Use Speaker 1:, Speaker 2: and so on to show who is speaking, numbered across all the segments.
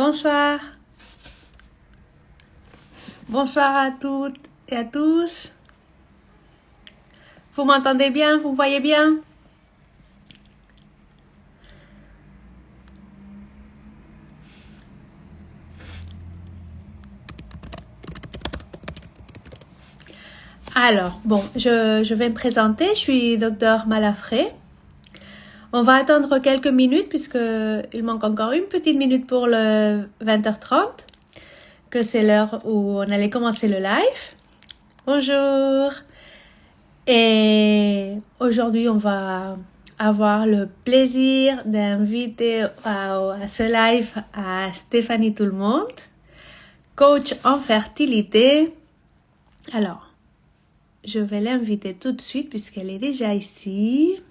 Speaker 1: Bonsoir, bonsoir à toutes et à tous. Vous m'entendez bien? Vous me voyez bien? Alors, bon, je vais me présenter. Je suis docteur Malafré. On va attendre quelques minutes puisque il manque encore une petite minute pour le 20h30, que c'est l'heure où on allait commencer le live. Bonjour. Et aujourd'hui, on va avoir le plaisir d'inviter à ce live à Stéphanie Tout-le-Monde, coach en fertilité. Alors, je vais l'inviter tout de suite puisqu'elle est déjà ici.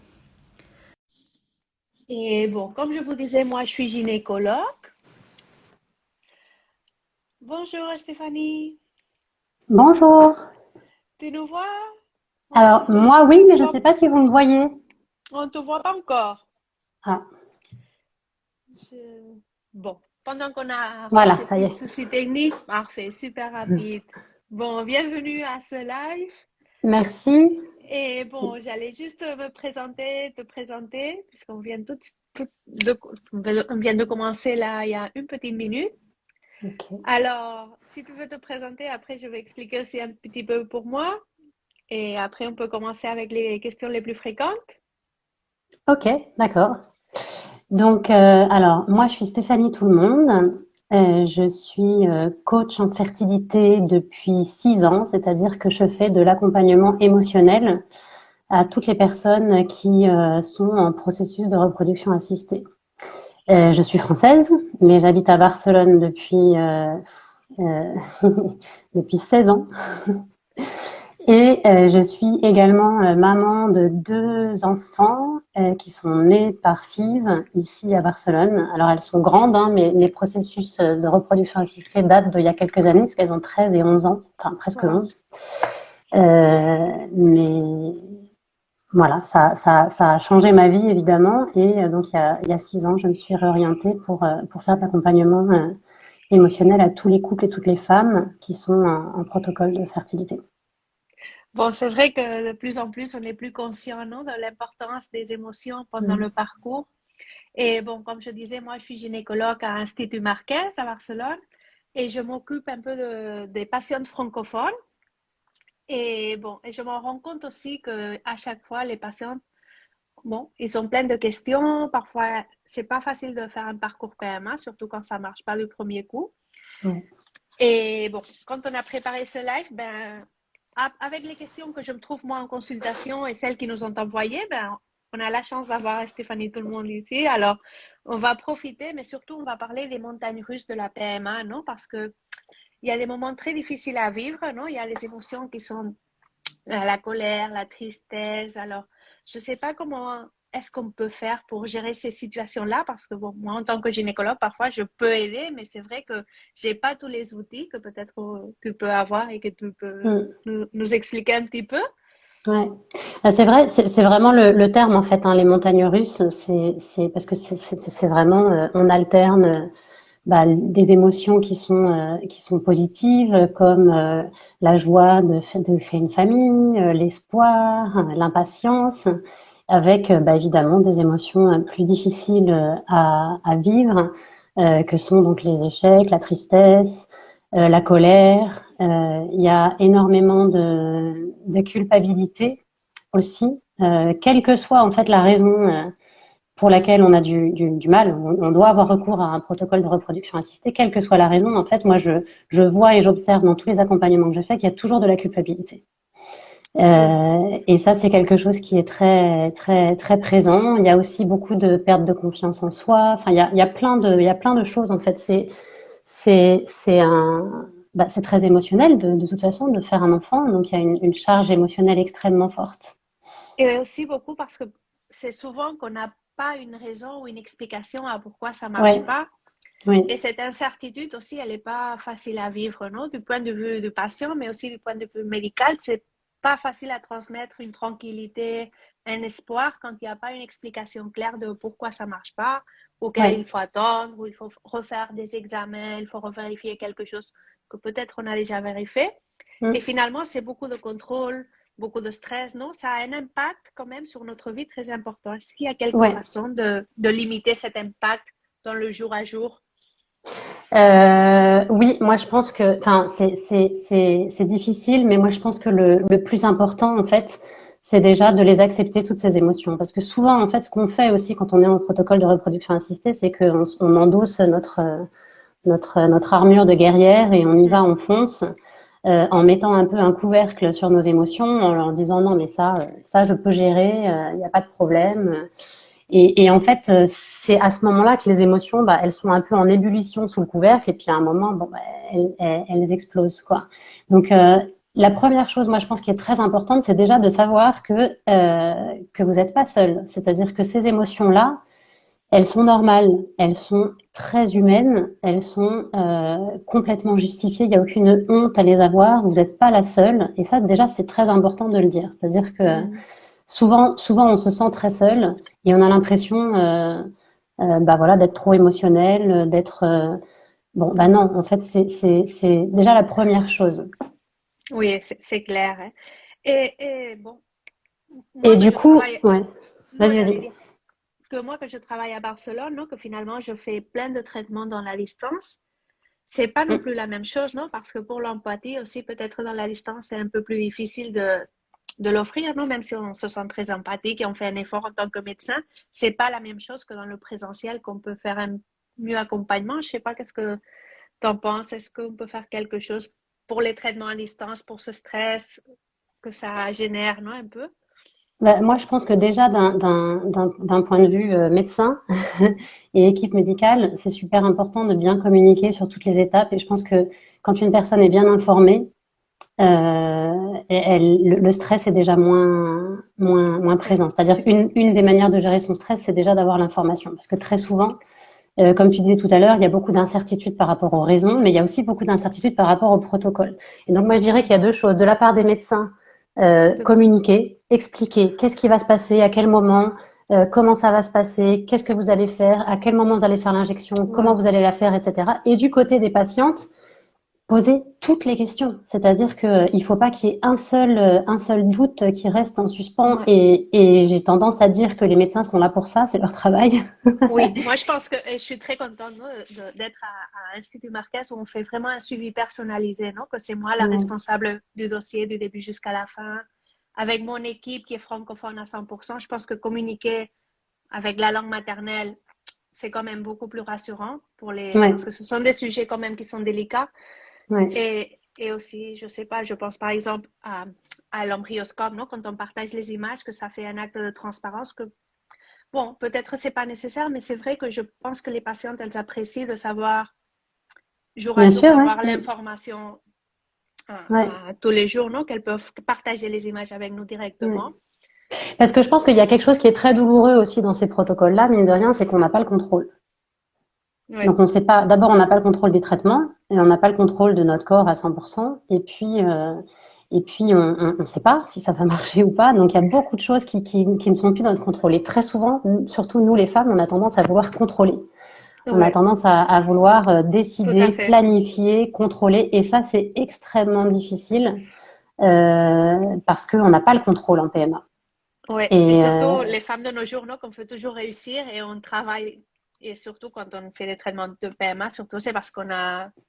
Speaker 1: Et bon, comme je vous disais, moi, je suis gynécologue. Bonjour Stéphanie,
Speaker 2: Bonjour.
Speaker 1: tu nous vois?
Speaker 2: Alors, moi,
Speaker 1: Tu
Speaker 2: oui,
Speaker 1: nous
Speaker 2: mais je ne
Speaker 1: vois?
Speaker 2: sais pas si vous me voyez.
Speaker 1: On te voit pas encore.
Speaker 2: Ah,
Speaker 1: Je- Bon, pendant qu'on arrange
Speaker 2: voilà,
Speaker 1: ces
Speaker 2: ça y
Speaker 1: petits
Speaker 2: est.
Speaker 1: soucis techniques, parfait, super rapide. Bon, bienvenue à ce live.
Speaker 2: Merci.
Speaker 1: Et bon, j'allais juste me présenter, te présenter, puisqu'on vient on vient de commencer là il y a une petite minute.
Speaker 2: Ok.
Speaker 1: Alors, si tu veux te présenter, après je vais expliquer aussi un petit peu pour moi. Et après, on peut commencer avec les questions les plus fréquentes.
Speaker 2: Ok, d'accord. Donc, alors, moi, je suis Stéphanie Tout-le-Monde. Je suis coach en fertilité depuis 6 ans, c'est-à-dire que je fais de l'accompagnement émotionnel à toutes les personnes qui sont en processus de reproduction assistée. Je suis française, mais j'habite à Barcelone euh, depuis 16 ans. Et je suis également maman de 2 enfants qui sont nés par FIV ici à Barcelone. Alors elles sont grandes, hein, mais les processus de reproduction assistée datent d'il y a quelques années, parce qu'elles ont 13 et 11 ans, enfin presque
Speaker 1: Wow.
Speaker 2: 11. Mais voilà, ça a changé ma vie évidemment. Et donc il y a 6 ans, je me suis réorientée pour faire de l'accompagnement émotionnel à tous les couples et toutes les femmes qui sont en protocole de fertilité.
Speaker 1: Bon, c'est vrai que de plus en plus, on est plus conscient, non, de l'importance des émotions pendant le parcours. Et bon, comme je disais, moi, je suis gynécologue à Institut Marquès à Barcelone et je m'occupe un peu des patientes francophones. Et bon, et je me rends compte aussi que à chaque fois, les patients, bon, ils ont plein de questions. Parfois, c'est pas facile de faire un parcours PMA, surtout quand ça marche pas du premier coup.
Speaker 2: Ouais.
Speaker 1: Et bon, quand on a préparé ce live, ben, avec les questions que je me trouve moi en consultation et celles qui nous ont envoyées, ben, on a la chance d'avoir Stéphanie tout le monde ici. Alors, on va profiter, mais surtout, on va parler des montagnes russes de la PMA, non? Parce que il y a des moments très difficiles à vivre, non? Il y a les émotions qui sont la colère, la tristesse. Alors, je ne sais pas comment est-ce qu'on peut faire pour gérer ces situations-là, parce que bon, moi, en tant que gynécologue, parfois, je peux aider, mais c'est vrai que j'ai pas tous les outils que peut-être tu peux avoir et que tu peux
Speaker 2: Mm.
Speaker 1: nous expliquer un petit peu.
Speaker 2: Ouais. Ah, c'est vrai, c'est vraiment le terme en fait, hein, les montagnes russes. C'est parce que c'est vraiment, on alterne bah, des émotions qui sont positives, comme la joie de créer une famille, l'espoir, l'impatience, avec bah, évidemment des émotions plus difficiles à vivre, que sont donc les échecs, la tristesse, la colère. Il y a énormément de culpabilité aussi, quelle que soit en fait la raison pour laquelle on a du mal, on doit avoir recours à un protocole de reproduction assistée, quelle que soit la raison. En fait, moi, je vois et j'observe dans tous les accompagnements que je fais qu'il y a toujours de la culpabilité.
Speaker 1: Oui.
Speaker 2: Et ça, c'est quelque chose qui est très, très, très présent. Il y a aussi beaucoup de perte de confiance en soi. Enfin, il y a plein de choses. En fait, c'est bah, c'est très émotionnel de toute façon de faire un enfant. Donc, il y a une charge émotionnelle extrêmement forte.
Speaker 1: Et aussi beaucoup parce que c'est souvent qu'on n'a pas une raison ou une explication à pourquoi ça marche
Speaker 2: Ouais,
Speaker 1: pas.
Speaker 2: oui.
Speaker 1: Et cette incertitude aussi, elle n'est pas facile à vivre, non? Du point de vue du patient, mais aussi du point de vue médical, c'est pas facile à transmettre une tranquillité, un espoir quand il n'y a pas une explication claire de pourquoi ça marche pas auquel
Speaker 2: Ouais.
Speaker 1: il faut attendre, où il faut refaire des examens, il faut revérifier quelque chose que peut-être on a déjà vérifié. Et
Speaker 2: Mm.
Speaker 1: finalement, c'est beaucoup de contrôle, beaucoup de stress, non? Ça a un impact quand même sur notre vie très important. Est-ce qu'il y a quelque
Speaker 2: Ouais.
Speaker 1: façon de limiter cet impact dans le jour à jour?
Speaker 2: Oui, moi je pense que, enfin, c'est difficile, mais moi je pense que le plus important en fait, c'est déjà de les accepter toutes ces émotions, parce que souvent en fait, ce qu'on fait aussi quand on est en protocole de reproduction assistée, c'est qu'on endosse notre armure de guerrière et on y va,
Speaker 1: Mm.
Speaker 2: on fonce, en mettant un peu un couvercle sur nos émotions, en leur disant non mais ça je peux gérer, il n'y a pas de problème. Et en fait, c'est à ce moment-là que les émotions, bah, elles sont un peu en ébullition sous le couvercle, et puis à un moment, bon, bah, elles explosent, quoi. Donc, la première chose, moi, je pense, qui est très importante, c'est déjà de savoir que vous n'êtes pas seul. C'est-à-dire que ces émotions-là, elles sont normales, elles sont très humaines, elles sont complètement justifiées. Il n'y a aucune honte à les avoir. Vous n'êtes pas la seule. Et ça, déjà, c'est très important de le dire. C'est-à-dire que
Speaker 1: Mm.
Speaker 2: souvent, on se sent très seul et on a l'impression, bah voilà, d'être trop émotionnel, d'être bon, bah non, en fait, c'est déjà la première chose.
Speaker 1: Oui, c'est clair, hein. Et bon,
Speaker 2: Et
Speaker 1: moi que
Speaker 2: du
Speaker 1: je
Speaker 2: coup,
Speaker 1: travaille,
Speaker 2: ouais,
Speaker 1: non,
Speaker 2: vas-y,
Speaker 1: j'allais
Speaker 2: vas-y.
Speaker 1: dire que moi que je travaille à Barcelone, non, que finalement je fais plein de traitements dans la distance. C'est pas non
Speaker 2: Mm.
Speaker 1: plus la même chose, non? Parce que pour l'empathie aussi, peut-être dans la distance, c'est un peu plus difficile de l'offrir, non? Même si on se sent très empathique et on fait un effort en tant que médecin, c'est pas la même chose que dans le présentiel qu'on peut faire un mieux accompagnement. Je sais pas, qu'est-ce que t'en penses? Est-ce qu'on peut faire quelque chose pour les traitements à distance, pour ce stress que ça génère, non? Un peu?
Speaker 2: Bah, moi, je pense que déjà, d'un point de vue médecin et équipe médicale, c'est super important de bien communiquer sur toutes les étapes. Et je pense que quand une personne est bien informée, le stress est déjà moins
Speaker 1: Oui,
Speaker 2: présent. C'est-à-dire une des manières de gérer son stress, c'est déjà d'avoir l'information. Parce que très souvent, comme tu disais tout à l'heure, il y a beaucoup d'incertitudes par rapport aux raisons, mais il y a aussi beaucoup d'incertitudes par rapport au protocole. Et donc moi, je dirais qu'il y a deux choses. De la part des médecins,
Speaker 1: tout à fait.
Speaker 2: communiquer, expliquer qu'est-ce qui va se passer, à quel moment, comment ça va se passer, qu'est-ce que vous allez faire, à quel moment vous allez faire l'injection, comment
Speaker 1: Ouais.
Speaker 2: vous allez la faire, etc. Et du côté des patientes, poser toutes les questions. C'est-à-dire que il faut pas qu'il y ait un seul doute qui reste en suspens.
Speaker 1: Ouais.
Speaker 2: Et j'ai tendance à dire que les médecins sont là pour ça, c'est leur travail.
Speaker 1: Oui, moi je pense que et je suis très contente non, d'être à Institut Marquès où on fait vraiment un suivi personnalisé, non? Que c'est moi la
Speaker 2: Ouais.
Speaker 1: responsable du dossier du début jusqu'à la fin, avec mon équipe qui est francophone à 100%. Je pense que communiquer avec la langue maternelle, c'est quand même beaucoup plus rassurant pour
Speaker 2: Ouais,
Speaker 1: parce que ce sont des sujets quand même qui sont délicats.
Speaker 2: ouais.
Speaker 1: Et aussi, je sais pas, je pense par exemple à l'embryoscope, non? Quand on partage les images, que ça fait un acte de transparence que bon, peut-être c'est pas nécessaire, mais c'est vrai que je pense que les patientes, elles apprécient de savoir jour à
Speaker 2: Bien
Speaker 1: jour,
Speaker 2: sûr, ouais.
Speaker 1: d'avoir
Speaker 2: Mm.
Speaker 1: l'information
Speaker 2: Ouais,
Speaker 1: tous les jours, non? Qu'elles peuvent partager les images avec nous
Speaker 2: ouais.
Speaker 1: directement.
Speaker 2: Parce que je pense qu'il y a quelque chose qui est très douloureux aussi dans ces protocoles-là, mine de rien, c'est qu'on n'a pas le contrôle.
Speaker 1: Oui,
Speaker 2: Donc on sait pas, d'abord on n'a pas le contrôle des traitements et on n'a pas le contrôle de notre corps à 100%. Et puis on ne sait pas si ça va marcher ou pas. Donc il y a beaucoup de choses qui ne sont plus dans notre contrôle. Et très souvent, surtout nous les femmes, on a tendance à vouloir contrôler. On a
Speaker 1: ouais,
Speaker 2: tendance à vouloir
Speaker 1: tout à
Speaker 2: décider,
Speaker 1: fait.
Speaker 2: planifier, contrôler. Et ça, c'est extrêmement difficile parce qu'on n'a pas le contrôle en PMA.
Speaker 1: Ouais. Et
Speaker 2: Et
Speaker 1: surtout, les femmes de nos jours, non, qu'on veut toujours réussir et on travaille. Et surtout quand on fait des traitements de PMA, surtout c'est parce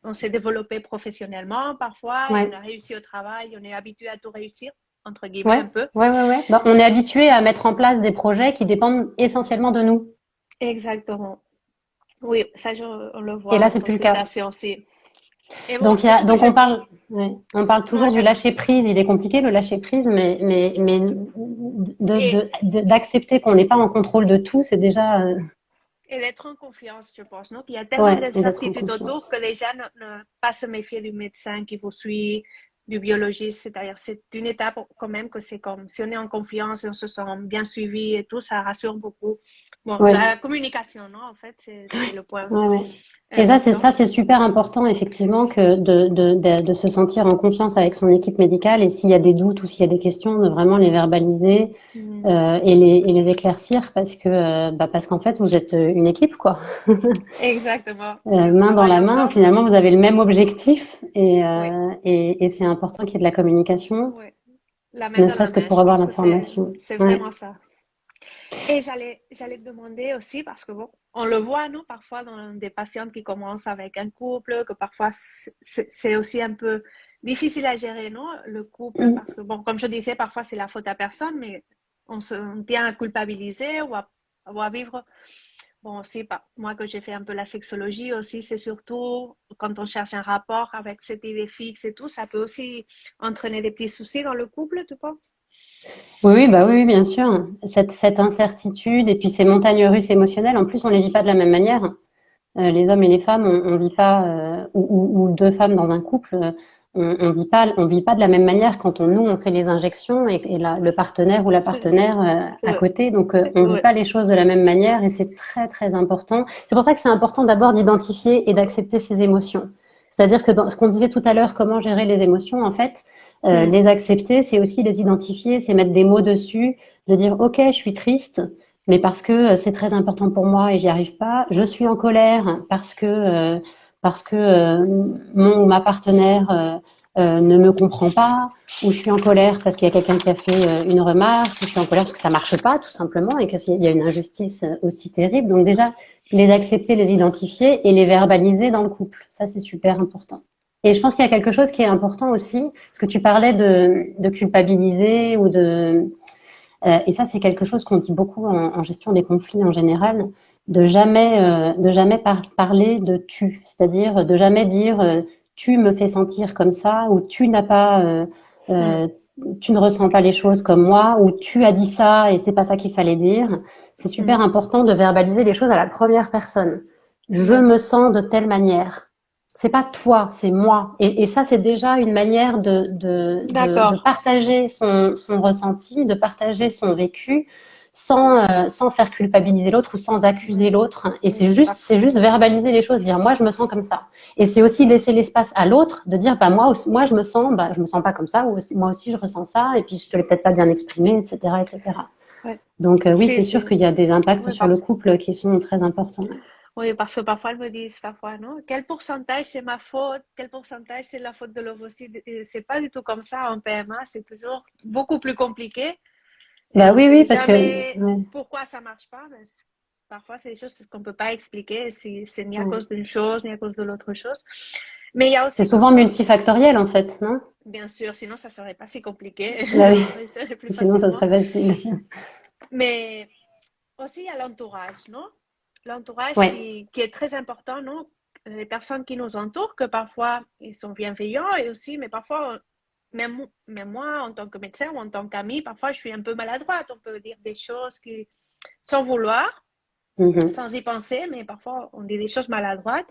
Speaker 1: on s'est développé professionnellement parfois et on
Speaker 2: ouais,
Speaker 1: a réussi au travail, on est habitué à tout réussir, entre guillemets
Speaker 2: ouais,
Speaker 1: un peu.
Speaker 2: ouais. Bah, on est habitué à mettre en place des projets qui dépendent essentiellement de nous.
Speaker 1: Exactement. Oui, ça, on le
Speaker 2: Et
Speaker 1: voit
Speaker 2: là,
Speaker 1: en
Speaker 2: c'est plus le cas.
Speaker 1: consultation aussi. Et bon, c'est ce que
Speaker 2: Donc
Speaker 1: je
Speaker 2: on
Speaker 1: dis.
Speaker 2: parle, ouais, on parle
Speaker 1: Non,
Speaker 2: toujours du lâcher prise. Il est compliqué le lâcher prise, mais
Speaker 1: et,
Speaker 2: d'accepter qu'on n'est pas en contrôle de tout, c'est déjà,
Speaker 1: et d'être en confiance, je pense, non? Il y a tellement
Speaker 2: ouais, et d'être en
Speaker 1: d'incertitudes autour
Speaker 2: confiance.
Speaker 1: que les gens ne pas se méfier du médecin qui vous suit, du biologiste. C'est-à-dire, c'est une étape quand même que c'est comme si on est en confiance et on se sent bien suivi et tout, ça rassure beaucoup. Bon,
Speaker 2: Ouais,
Speaker 1: la communication, non, en fait, c'est le point
Speaker 2: ouais, ouais. Et
Speaker 1: important.
Speaker 2: ça, c'est super important, effectivement, que de se sentir en confiance avec son équipe médicale et s'il y a des doutes ou s'il y a des questions, de vraiment les verbaliser,
Speaker 1: Mm.
Speaker 2: et les éclaircir parce qu'en fait, vous êtes une équipe, quoi.
Speaker 1: Exactement. Et on
Speaker 2: Main dans
Speaker 1: travaille
Speaker 2: la main,
Speaker 1: ensemble.
Speaker 2: finalement, vous avez le même objectif
Speaker 1: Oui,
Speaker 2: et c'est important qu'il y ait de la communication,
Speaker 1: oui. La main
Speaker 2: ne
Speaker 1: dans la
Speaker 2: serait-ce que
Speaker 1: main,
Speaker 2: pour
Speaker 1: je
Speaker 2: avoir
Speaker 1: pense que
Speaker 2: l'information.
Speaker 1: c'est
Speaker 2: Ouais.
Speaker 1: vraiment ça. Et j'allais te demander aussi, parce que bon, on le voit, non, parfois dans des patientes qui commencent avec un couple, que parfois c'est aussi un peu difficile à gérer, non, le couple,
Speaker 2: Mm.
Speaker 1: parce que bon, comme je disais, parfois c'est la faute à personne, mais on tient à culpabiliser ou à vivre. Bon, aussi, moi que j'ai fait un peu la sexologie aussi, c'est surtout quand on cherche un rapport avec cette idée fixe et tout, ça peut aussi entraîner des petits soucis dans le couple, tu penses?
Speaker 2: Oui, oui, bah oui, oui, bien sûr. Cette incertitude et puis ces montagnes russes émotionnelles, en plus, on les vit pas de la même manière. Les hommes et les femmes, on vit pas, ou deux femmes dans un couple, on vit pas de la même manière quand nous, on fait les injections et le partenaire ou la partenaire à
Speaker 1: Ouais,
Speaker 2: côté. Donc, on vit
Speaker 1: ouais.
Speaker 2: pas les choses de la même manière et c'est très, très important. C'est pour ça que c'est important d'abord d'identifier et d'accepter ses émotions. C'est-à-dire que dans ce qu'on disait tout à l'heure, comment gérer les émotions, en fait,
Speaker 1: Hmm.
Speaker 2: les accepter, c'est aussi les identifier, c'est mettre des mots dessus, de dire, OK, je suis triste, mais parce que c'est très important pour moi et j'y arrive pas. Je suis en colère parce que mon ou ma partenaire ne me comprend pas, ou je suis en colère parce qu'il y a quelqu'un qui a fait une remarque, ou je suis en colère parce que ça marche pas tout simplement et qu'il y a une injustice aussi terrible. Donc déjà, les accepter, les identifier et les verbaliser dans le couple. Ça, c'est super important. Et je pense qu'il y a quelque chose qui est important aussi, parce que tu parlais de culpabiliser ou et ça, c'est quelque chose qu'on dit beaucoup en gestion des conflits en général, de jamais parler de tu, c'est-à-dire de jamais dire tu me fais sentir comme ça ou tu n'as pas,
Speaker 1: Hmm.
Speaker 2: euh, tu ne ressens pas les choses comme moi ou tu as dit ça et c'est pas ça qu'il fallait dire. C'est super
Speaker 1: Hmm.
Speaker 2: important de verbaliser les choses à la première personne. Je
Speaker 1: Ouais.
Speaker 2: me sens de telle manière. C'est pas toi, c'est moi. Et ça, c'est déjà une manière de
Speaker 1: D'accord.
Speaker 2: partager son ressenti, de partager son vécu sans faire culpabiliser l'autre ou sans accuser
Speaker 1: Ouais.
Speaker 2: l'autre. Et
Speaker 1: Oui,
Speaker 2: c'est juste verbaliser les choses, dire moi je me sens comme ça. Et c'est aussi laisser l'espace à l'autre de dire bah moi je me sens pas comme ça ou moi aussi je ressens ça et puis je te l'ai peut-être pas bien exprimé, etc., etc.
Speaker 1: ouais.
Speaker 2: Donc oui, c'est sûr
Speaker 1: C'est...
Speaker 2: qu'il y a des impacts
Speaker 1: Oui,
Speaker 2: sur le couple qui sont très importants.
Speaker 1: oui, parce que parfois elles me disent, parfois, non, quel pourcentage c'est ma faute, quel pourcentage c'est la faute de l'ovocyte. Et c'est pas du tout comme ça en PMA, c'est toujours beaucoup plus compliqué. Et
Speaker 2: Bah
Speaker 1: on
Speaker 2: oui, oui,
Speaker 1: sait
Speaker 2: parce que
Speaker 1: jamais
Speaker 2: ouais,
Speaker 1: pourquoi ça marche pas. Mais parfois, c'est des choses qu'on peut pas expliquer, si c'est ni à
Speaker 2: ouais.
Speaker 1: cause d'une chose, ni à cause de l'autre chose. Mais il y a
Speaker 2: C'est
Speaker 1: aussi
Speaker 2: souvent
Speaker 1: parfois,
Speaker 2: multifactoriel en fait, non?
Speaker 1: bien sûr, sinon ça serait pas si compliqué,
Speaker 2: Bah oui,
Speaker 1: on réussirait plus
Speaker 2: sinon ça
Speaker 1: facilement.
Speaker 2: serait facile.
Speaker 1: Mais aussi, il y a l'entourage, non? L'entourage
Speaker 2: Ouais.
Speaker 1: qui est très important, non? Les personnes qui nous entourent, que parfois ils sont bienveillants et aussi, mais parfois, même moi, en tant que médecin ou en tant qu'ami, parfois je suis un peu maladroite. On peut dire des choses qui, sans vouloir,
Speaker 2: Mhm.
Speaker 1: sans y penser, mais parfois on dit des choses maladroites.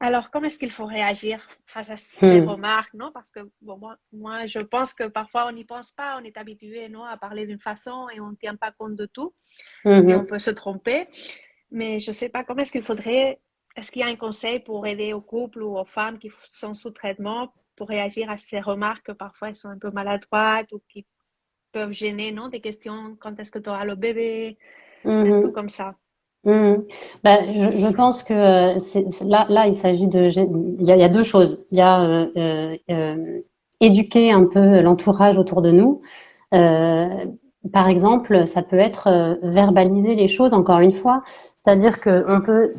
Speaker 1: Alors, comment est-ce qu'il faut réagir face à ces
Speaker 2: Mhm.
Speaker 1: remarques, non? Parce que bon, moi, je pense que parfois on n'y pense pas, on est habitué, non, à parler d'une façon et on ne tient pas compte de tout et on
Speaker 2: Mhm.
Speaker 1: peut se tromper. Mais je ne sais pas comment est-ce qu'il faudrait, est-ce qu'il y a un conseil pour aider aux couples ou aux femmes qui sont sous traitement pour réagir à ces remarques que parfois elles sont un peu maladroites ou qui peuvent gêner, non? Des questions, quand est-ce que tu auras le bébé? Un peu
Speaker 2: Mhm.
Speaker 1: comme ça.
Speaker 2: Mhm. Bah, je pense que là, il s'agit il y a deux choses. Il y a éduquer un peu l'entourage autour de nous. Euh, Par exemple, ça peut être verbaliser les choses, encore une fois. C'est-à-dire que on peut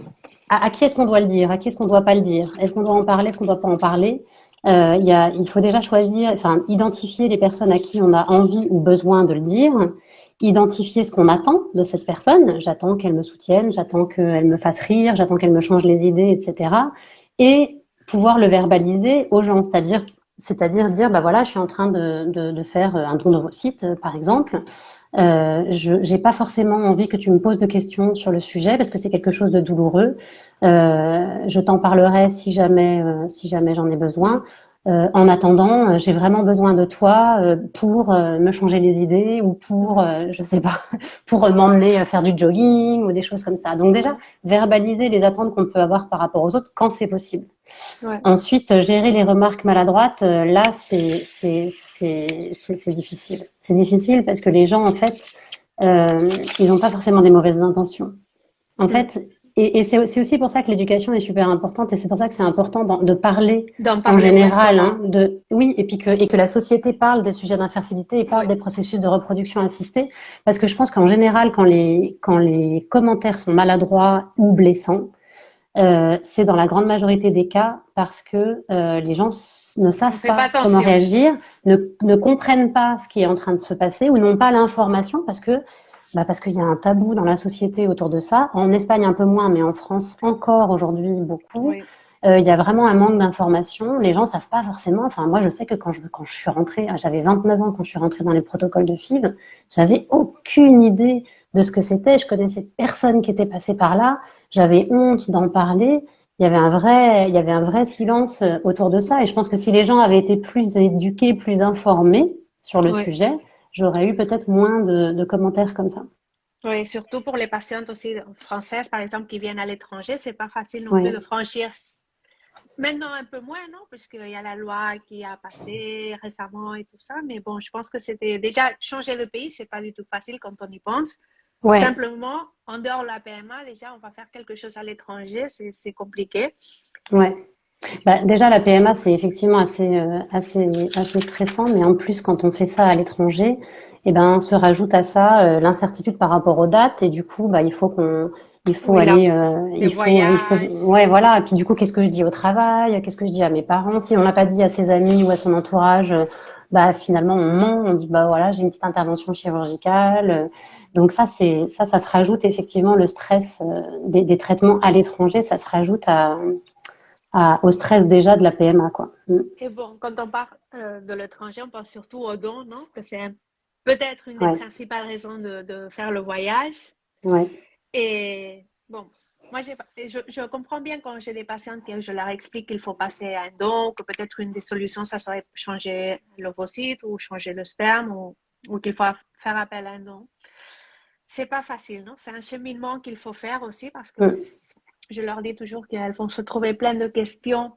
Speaker 2: à qui est-ce qu'on doit le dire, à qui est-ce qu'on doit pas le dire, est-ce qu'on doit en parler, est-ce qu'on doit pas en parler. Il faut déjà choisir, enfin, identifier les personnes à qui on a envie ou besoin de le dire, identifier ce qu'on attend de cette personne. J'attends qu'elle me soutienne, j'attends qu'elle me fasse rire, j'attends qu'elle me change les idées, etc. Et pouvoir le verbaliser aux gens, c'est-à-dire dire, bah voilà, je suis en train de faire un don d'ovocytes, par exemple. Je n'ai pas forcément envie que tu me poses de questions sur le sujet parce que c'est quelque chose de douloureux. Je t'en parlerai si jamais j'en ai besoin. En attendant, j'ai vraiment besoin de toi pour me changer les idées ou pour, je sais pas, pour m'emmener faire du jogging ou des choses comme ça. Donc déjà,
Speaker 1: Ouais,
Speaker 2: verbaliser les attentes qu'on peut avoir par rapport aux autres quand c'est possible.
Speaker 1: ouais.
Speaker 2: Ensuite, gérer les remarques maladroites, là, c'est difficile. C'est difficile parce que les gens, en fait, ils n'ont pas forcément des mauvaises intentions. En
Speaker 1: Mm.
Speaker 2: fait, et c'est aussi pour ça que l'éducation est super importante et c'est pour ça que c'est important de parler
Speaker 1: D'en
Speaker 2: en
Speaker 1: parler
Speaker 2: général,
Speaker 1: ouvertement.
Speaker 2: hein, oui, et que la société parle des sujets d'infertilité et parle
Speaker 1: Oui,
Speaker 2: des processus de reproduction assistée, parce que je pense qu'en général, quand les commentaires sont maladroits ou blessants, c'est dans la grande majorité des cas parce que les gens ne
Speaker 1: on
Speaker 2: savent
Speaker 1: fait pas
Speaker 2: pas comment
Speaker 1: attention.
Speaker 2: réagir, ne comprennent pas ce qui est en train de se passer ou n'ont pas l'information parce qu'il y a un tabou dans la société autour de ça. En Espagne un peu moins, mais en France encore aujourd'hui beaucoup.
Speaker 1: Oui,
Speaker 2: Il y a vraiment un manque d'information. Les gens savent pas forcément. Enfin, moi, je sais que quand je suis rentrée, j'avais 29 ans quand je suis rentrée dans les protocoles de FIV, j'avais aucune idée de ce que c'était. Je connaissais personne qui était passé par là. J'avais honte d'en parler. Il y avait un vrai silence autour de ça. Et je pense que si les gens avaient été plus éduqués, plus informés sur le
Speaker 1: oui,
Speaker 2: sujet, j'aurais eu peut-être moins de commentaires comme ça.
Speaker 1: oui. Surtout pour les patientes aussi françaises, par exemple, qui viennent à l'étranger, c'est pas facile non plus de
Speaker 2: Ouais,
Speaker 1: franchir. Maintenant, un peu moins, non, puisqu'il y a la loi qui a passé récemment et tout ça. Mais bon, je pense que c'était déjà changer de pays, c'est pas du tout facile quand on y pense.
Speaker 2: ouais,
Speaker 1: Simplement, en dehors de la PMA, déjà, on va faire quelque chose à l'étranger, c'est compliqué.
Speaker 2: ouais. Bah, déjà, la PMA, c'est effectivement assez stressant, mais en plus, quand on fait ça à l'étranger, eh ben, se rajoute à ça l'incertitude par rapport aux dates, et du coup, bah, il faut
Speaker 1: Oui, là,
Speaker 2: aller,
Speaker 1: les voyages.
Speaker 2: ouais, voilà. Et puis, du coup, qu'est-ce que je dis au travail? Qu'est-ce que je dis à mes parents? Si on l'a pas dit à ses amis ou à son entourage, bah, finalement, on ment, on dit, bah, voilà, j'ai une petite intervention chirurgicale. Donc ça se rajoute effectivement le stress des traitements à l'étranger, ça se rajoute au stress déjà de la PMA, quoi. Mm.
Speaker 1: Et bon, quand on parle de l'étranger, on pense surtout aux dons, non? Que c'est peut-être une des
Speaker 2: Ouais,
Speaker 1: principales raisons de faire le voyage.
Speaker 2: ouais,
Speaker 1: Et bon, moi, je comprends bien quand j'ai des patientes que je leur explique qu'il faut passer à un don, que peut-être une des solutions, ça serait changer l'ovocyte ou changer le sperme ou qu'il faut faire appel à un don. C'est pas facile, non? C'est un cheminement qu'il faut faire aussi parce que
Speaker 2: mm,
Speaker 1: je leur dis toujours qu'elles vont se trouver plein de questions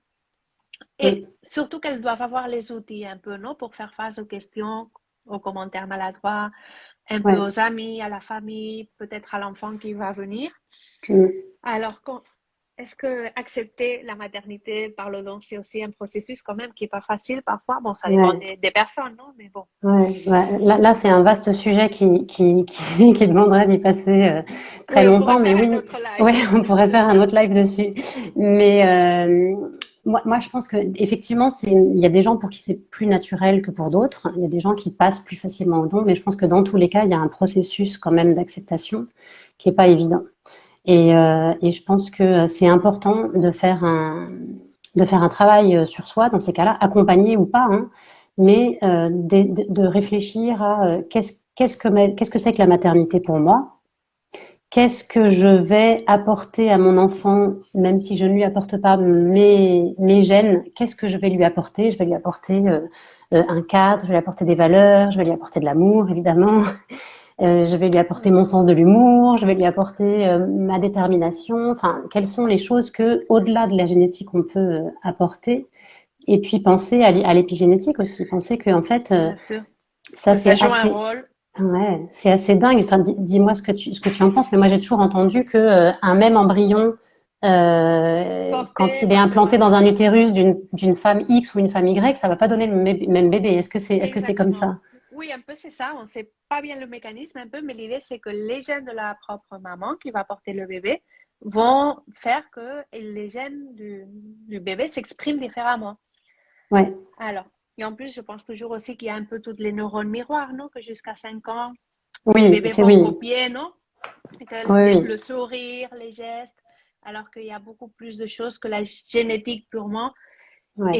Speaker 1: et
Speaker 2: mm,
Speaker 1: surtout qu'elles doivent avoir les outils un peu, non? Pour faire face aux questions, aux commentaires maladroits, un peu
Speaker 2: ouais,
Speaker 1: aux amis, à la famille, peut-être à l'enfant qui va venir.
Speaker 2: mm,
Speaker 1: Alors, est-ce que accepter la maternité par le don, c'est aussi un processus quand même qui est pas facile parfois? Bon, ça dépend
Speaker 2: ouais,
Speaker 1: des personnes, non? Mais bon,
Speaker 2: ouais. Là, c'est un vaste sujet qui demanderait d'y passer très
Speaker 1: oui, on pourrait
Speaker 2: longtemps, mais
Speaker 1: faire un
Speaker 2: oui,
Speaker 1: autre
Speaker 2: ouais,
Speaker 1: live.
Speaker 2: on pourrait faire un autre live dessus. Mais moi, je pense que effectivement, il y a des gens pour qui c'est plus naturel que pour d'autres. Il y a des gens qui passent plus facilement au don, mais je pense que dans tous les cas, il y a un processus quand même d'acceptation qui est pas évident. Et je pense que c'est important de faire un travail sur soi dans ces cas-là, accompagné ou pas, hein, mais de réfléchir à qu'est-ce que c'est que la maternité pour moi? Qu'est-ce que je vais apporter à mon enfant, même si je ne lui apporte pas mes gènes? Qu'est-ce que je vais lui apporter? Je vais lui apporter un cadre, je vais lui apporter des valeurs, je vais lui apporter de l'amour, évidemment. Je vais lui apporter mon sens de l'humour, je vais lui apporter ma détermination. Enfin, quelles sont les choses que, au-delà de la génétique, on peut apporter? Et puis penser à l'épigénétique aussi. Penser que en fait,
Speaker 1: Bien sûr,
Speaker 2: ça
Speaker 1: que ça
Speaker 2: c'est
Speaker 1: joue un
Speaker 2: assez,
Speaker 1: rôle.
Speaker 2: ouais, c'est assez dingue. Enfin, dis-moi ce que tu en penses. Mais moi, j'ai toujours entendu que un même embryon, quand
Speaker 1: Porté
Speaker 2: il est
Speaker 1: par deux
Speaker 2: implanté dans
Speaker 1: mamans.
Speaker 2: un utérus d'une femme X ou une femme Y, ça va pas donner le même bébé. Est-ce que c'est comme
Speaker 1: Exactement.
Speaker 2: ça?
Speaker 1: Oui, un peu c'est ça. On ne sait pas bien le mécanisme un peu, mais l'idée c'est que les gènes de la propre maman qui va porter le bébé vont faire que les gènes du bébé s'expriment différemment.
Speaker 2: Ouais.
Speaker 1: Alors, et en plus, je pense toujours aussi qu'il y a un peu toutes les neurones miroirs, non? Que jusqu'à 5 ans, les
Speaker 2: Oui,
Speaker 1: bébés
Speaker 2: c'est
Speaker 1: vont
Speaker 2: oui.
Speaker 1: copier, non? Et que
Speaker 2: Oui,
Speaker 1: le
Speaker 2: oui.
Speaker 1: sourire, les gestes, alors qu'il y a beaucoup plus de choses que la génétique purement
Speaker 2: Ouais.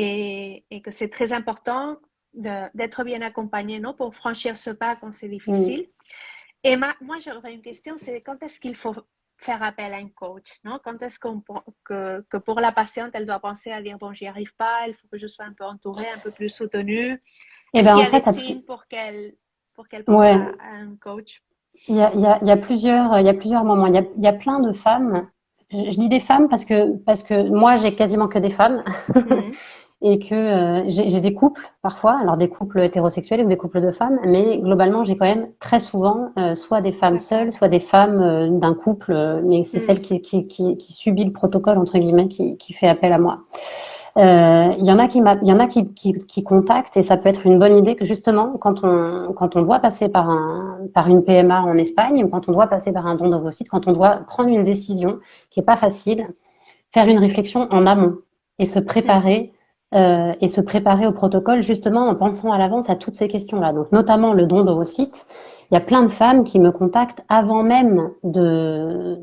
Speaker 1: et que c'est très important d'être bien accompagné, non? Pour franchir ce pas quand c'est
Speaker 2: Mm.
Speaker 1: difficile. Et moi, j'aurais une question, c'est quand est-ce qu'il faut faire appel à un coach, non? Quand est-ce que pour la patiente, elle doit penser à dire, bon, j'y arrive pas, il faut que je sois un peu entourée, un peu plus soutenue.
Speaker 2: Et
Speaker 1: Est-ce
Speaker 2: ben
Speaker 1: qu'il y
Speaker 2: en
Speaker 1: a des
Speaker 2: fait,
Speaker 1: signes pour qu'elle pense
Speaker 2: ouais,
Speaker 1: à un coach?
Speaker 2: il y a plusieurs moments. Il y a plein de femmes. Je dis des femmes parce que moi, j'ai quasiment que des femmes
Speaker 1: Mhm.
Speaker 2: et que j'ai des couples parfois, alors des couples hétérosexuels ou des couples de femmes, mais globalement, j'ai quand même très souvent soit des femmes
Speaker 1: D'accord.
Speaker 2: seules, soit des femmes d'un couple, mais c'est celle
Speaker 1: Mhm.
Speaker 2: qui subit le protocole entre guillemets qui fait appel à moi. Il y en a qui contactent et ça peut être une bonne idée que justement quand on doit passer par une PMA en Espagne ou quand on doit passer par un don d'ovocytes, quand on doit prendre une décision qui est pas facile, faire une réflexion en amont et
Speaker 1: Mhm.
Speaker 2: et se préparer au protocole justement en pensant à l'avance à toutes ces questions-là. Donc notamment le don d'ovocytes. Il y a plein de femmes qui me contactent avant même de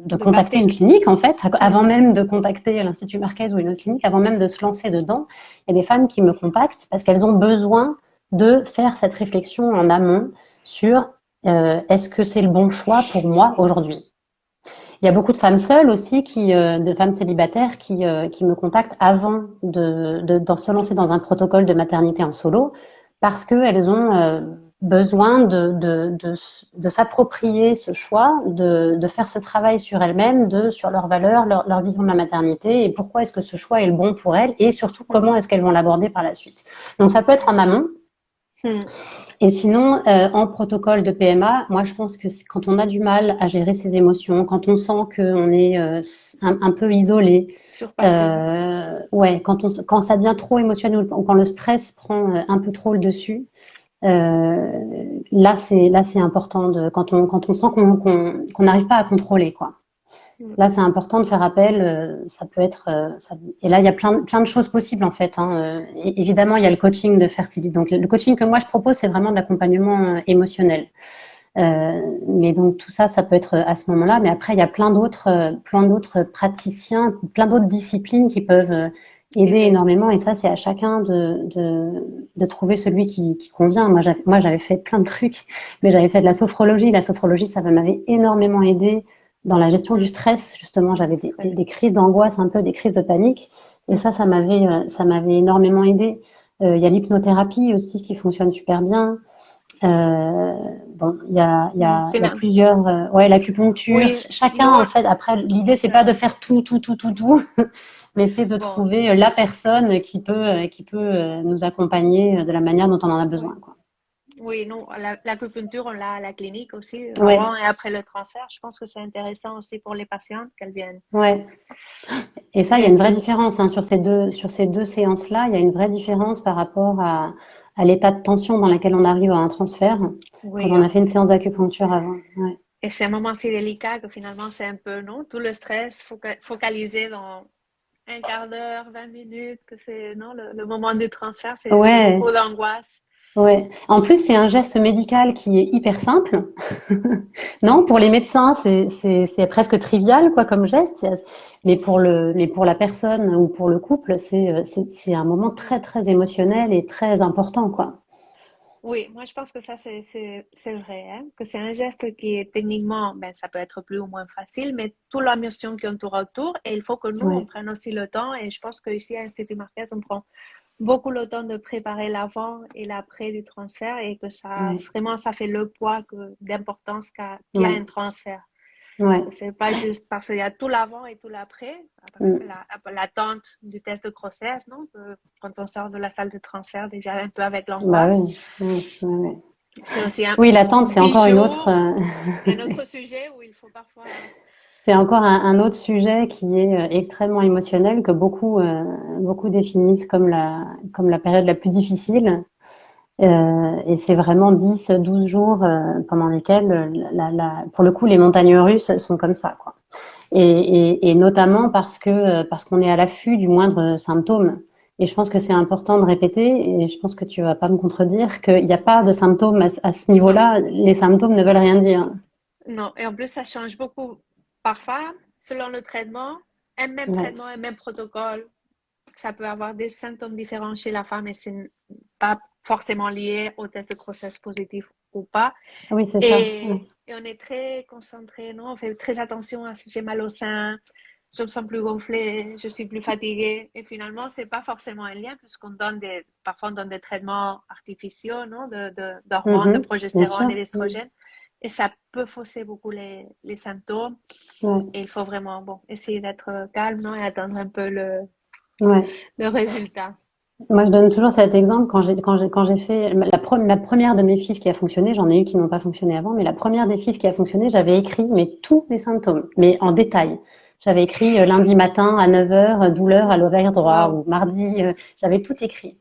Speaker 1: De
Speaker 2: contacter une
Speaker 1: partir.
Speaker 2: clinique, en fait, avant
Speaker 1: Mhm.
Speaker 2: même de contacter l'Institut Marquez ou une autre clinique, avant même de se lancer dedans. Il y a des femmes qui me contactent parce qu'elles ont besoin de faire cette réflexion en amont sur est-ce que c'est le bon choix pour moi aujourd'hui. Il y a beaucoup de femmes seules aussi, de femmes célibataires qui me contactent avant de se lancer dans un protocole de maternité en solo parce qu'elles ont besoin de s'approprier ce choix, de faire ce travail sur elles-mêmes, sur leurs valeurs, leur vision de la maternité et pourquoi est-ce que ce choix est le bon pour elles et surtout comment
Speaker 1: Mhm.
Speaker 2: est-ce qu'elles vont l'aborder par la suite. Donc ça peut être en amont,
Speaker 1: Mhm.
Speaker 2: et sinon, en protocole de PMA, moi je pense que quand on a du mal à gérer ses émotions, quand on sent qu'on est un peu isolé,
Speaker 1: Surpasser.
Speaker 2: ouais, quand ça devient trop émotionnel ou quand le stress prend un peu trop le dessus, euh, là c'est important quand on sent qu'on n'arrive pas à contrôler quoi.
Speaker 1: Mhm.
Speaker 2: Là, c'est important de faire appel. Ça peut être. Et là, il y a plein de choses possibles en fait. Hein. Évidemment, il y a le coaching de fertilité. Donc, le coaching que moi je propose, c'est vraiment de l'accompagnement émotionnel. Mais donc tout ça, ça peut être à ce moment-là. Mais après, il y a plein d'autres praticiens, plein d'autres disciplines qui peuvent aider
Speaker 1: Aider.
Speaker 2: énormément. Et ça, c'est à chacun de trouver celui qui convient. Moi, j'avais fait plein de trucs, mais j'avais fait de la sophrologie. La sophrologie, ça m'avait énormément aidé dans la gestion du
Speaker 1: Mhm.
Speaker 2: stress. Justement, j'avais
Speaker 1: Très.
Speaker 2: des crises d'angoisse, un peu des crises de panique. Et
Speaker 1: Mhm.
Speaker 2: ça m'avait énormément aidé. Il y a l'hypnothérapie aussi qui fonctionne super bien. Euh, bon,
Speaker 1: Mhm.
Speaker 2: il y a plusieurs, ouais, l'acupuncture.
Speaker 1: Oui,
Speaker 2: Chacun,
Speaker 1: nous,
Speaker 2: en fait, après, l'idée, c'est pas de faire tout, mais c'est de
Speaker 1: bon,
Speaker 2: trouver la personne qui peut nous accompagner de la manière dont on en a
Speaker 1: oui.
Speaker 2: besoin, quoi.
Speaker 1: Oui, non, l'acupuncture, on l'a à la clinique aussi,
Speaker 2: Ouais,
Speaker 1: avant et après le transfert. Je pense que c'est intéressant aussi pour les patientes qu'elles viennent
Speaker 2: ouais. Et ça, il y a une vraie
Speaker 1: essayer.
Speaker 2: différence, hein, sur ces deux séances-là. Il y a une vraie différence par rapport à l'état de tension dans lequel on arrive à un transfert quand
Speaker 1: Oui,
Speaker 2: on a fait une séance d'acupuncture avant. Ouais.
Speaker 1: et c'est un moment si délicat que finalement c'est un peu, non? Tout le stress focalisé dans un quart d'heure, 20 minutes, que c'est, non? Le moment du transfert, c'est beaucoup
Speaker 2: Ouais,
Speaker 1: d'angoisse.
Speaker 2: ouais. En plus, c'est un geste médical qui est hyper simple. Non, pour les médecins, c'est presque trivial, quoi, comme geste. Mais pour la personne ou pour le couple, c'est un moment très,
Speaker 1: Mm.
Speaker 2: très émotionnel et très important, quoi.
Speaker 1: Oui, moi je pense que ça c'est vrai, hein, que c'est un geste qui est techniquement, ben ça peut être plus ou moins facile, mais toute l'émotion qui entoure autour, et il faut que nous on
Speaker 2: Ouais,
Speaker 1: prenne aussi le temps, et je pense qu'ici à Institut Marquez on prend beaucoup le temps de préparer l'avant et l'après du transfert, et que ça
Speaker 2: ouais,
Speaker 1: vraiment ça fait le poids d'importance qu'il y a
Speaker 2: ouais,
Speaker 1: un transfert.
Speaker 2: ouais.
Speaker 1: C'est pas juste parce qu'il y a tout l'avant et tout l'après,
Speaker 2: Mm.
Speaker 1: l'attente du test de grossesse, non? Quand on sort de la salle de transfert, déjà un peu avec
Speaker 2: Bah
Speaker 1: l'angoisse.
Speaker 2: oui, ouais, ouais, ouais.
Speaker 1: C'est aussi
Speaker 2: Oui, l'attente,
Speaker 1: 10 jours, un autre sujet où il faut parfois.
Speaker 2: c'est encore un autre sujet qui est extrêmement émotionnel que beaucoup définissent comme la période la plus difficile. Et c'est vraiment 10, 12 jours pendant lesquels, pour le coup, les montagnes russes sont comme ça, quoi. Et notamment parce qu'on est à l'affût du moindre symptôme. Et je pense que c'est important de répéter, et je pense que tu vas pas me contredire, qu'il n'y a pas de symptômes à ce
Speaker 1: Non,
Speaker 2: niveau-là. Les symptômes ne veulent rien dire.
Speaker 1: non. Et en plus, ça change beaucoup parfois selon le traitement. Un même
Speaker 2: Ouais,
Speaker 1: traitement, un même protocole, ça peut avoir des symptômes différents chez la femme et c'est pas forcément lié au test de grossesse positif ou pas.
Speaker 2: Oui, c'est ça. Ouais.
Speaker 1: Et on est très concentré, non? On fait très attention à si j'ai mal au sein, je me sens plus gonflée, je suis plus fatiguée. Et finalement, c'est pas forcément un lien puisqu'on donne parfois on donne des traitements artificiaux, non? D'hormones, de
Speaker 2: Mhm. Bien
Speaker 1: progestérone
Speaker 2: sûr.
Speaker 1: et d'estrogène. Et ça peut fausser beaucoup les symptômes.
Speaker 2: Ouais.
Speaker 1: Et il faut vraiment, bon, essayer d'être calme, non? Et attendre un peu
Speaker 2: Ouais.
Speaker 1: le résultat.
Speaker 2: Moi, je donne toujours cet exemple quand j'ai fait la première de mes FIV qui a fonctionné. J'en ai eu qui n'ont pas fonctionné avant, mais la première des FIV qui a fonctionné, j'avais écrit mais tous les symptômes, mais en détail. J'avais écrit lundi matin à 9 heures, douleur à l'ovaire droit,
Speaker 1: Wow.
Speaker 2: ou mardi, j'avais tout écrit.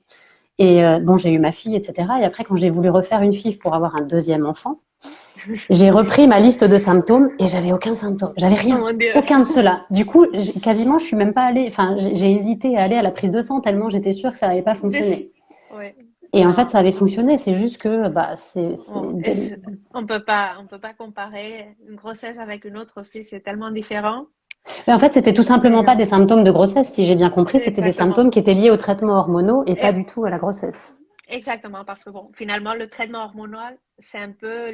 Speaker 2: Et bon, j'ai eu ma fille, etc. Et après, quand j'ai voulu refaire une FIV pour avoir un deuxième enfant, j'ai repris ma liste de symptômes et j'avais aucun symptôme. J'avais
Speaker 1: Oh
Speaker 2: rien.
Speaker 1: mon Dieu.
Speaker 2: Aucun de ceux-là. Du coup, quasiment, je suis même pas allée, enfin, j'ai hésité à aller à la prise de sang tellement j'étais sûre que ça n'allait pas fonctionner.
Speaker 1: Ouais.
Speaker 2: Et en fait,
Speaker 1: Non.
Speaker 2: ça avait fonctionné. C'est juste que, bah,
Speaker 1: Bon, on peut pas comparer une grossesse avec une autre aussi, c'est tellement différent.
Speaker 2: mais en fait, c'était tout
Speaker 1: Mais
Speaker 2: simplement pas
Speaker 1: non,
Speaker 2: des symptômes de grossesse, si j'ai bien compris. C'était des
Speaker 1: exactement.
Speaker 2: symptômes qui étaient liés aux traitements hormonaux et pas
Speaker 1: Et-
Speaker 2: du tout à la grossesse.
Speaker 1: Exactement, parce que bon, finalement, le traitement hormonal, c'est un peu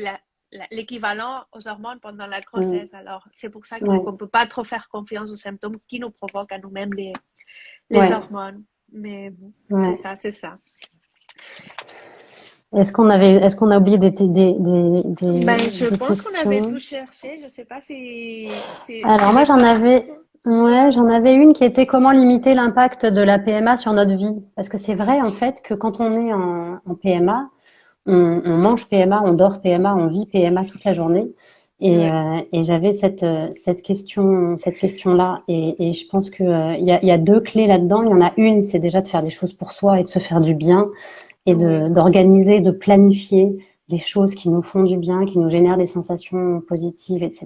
Speaker 1: l'équivalent aux hormones pendant la
Speaker 2: Mm.
Speaker 1: grossesse. Alors, c'est pour ça
Speaker 2: Ouais,
Speaker 1: qu'on ne peut pas trop faire confiance aux symptômes qui nous provoquent à nous-mêmes les
Speaker 2: ouais,
Speaker 1: hormones. Mais bon, c'est
Speaker 2: ouais.
Speaker 1: ça, c'est ça.
Speaker 2: Est-ce qu'on a oublié
Speaker 1: Ben, je
Speaker 2: des
Speaker 1: pense qu'on avait tout
Speaker 2: questions?
Speaker 1: cherché. Je sais pas
Speaker 2: Alors
Speaker 1: si
Speaker 2: moi
Speaker 1: les parents.
Speaker 2: j'en avais une qui était comment limiter l'impact de la PMA sur notre vie. Parce que c'est vrai en fait que quand on est en PMA, on mange PMA, on dort PMA, on vit PMA toute la journée.
Speaker 1: Ouais,
Speaker 2: Et j'avais cette question-là. Et je pense que il y a deux clés là-dedans. Il y en a une, c'est déjà de faire des choses pour soi et de se faire du bien et
Speaker 1: oui,
Speaker 2: d'organiser, de planifier des choses qui nous font du bien, qui nous génèrent des sensations positives, etc.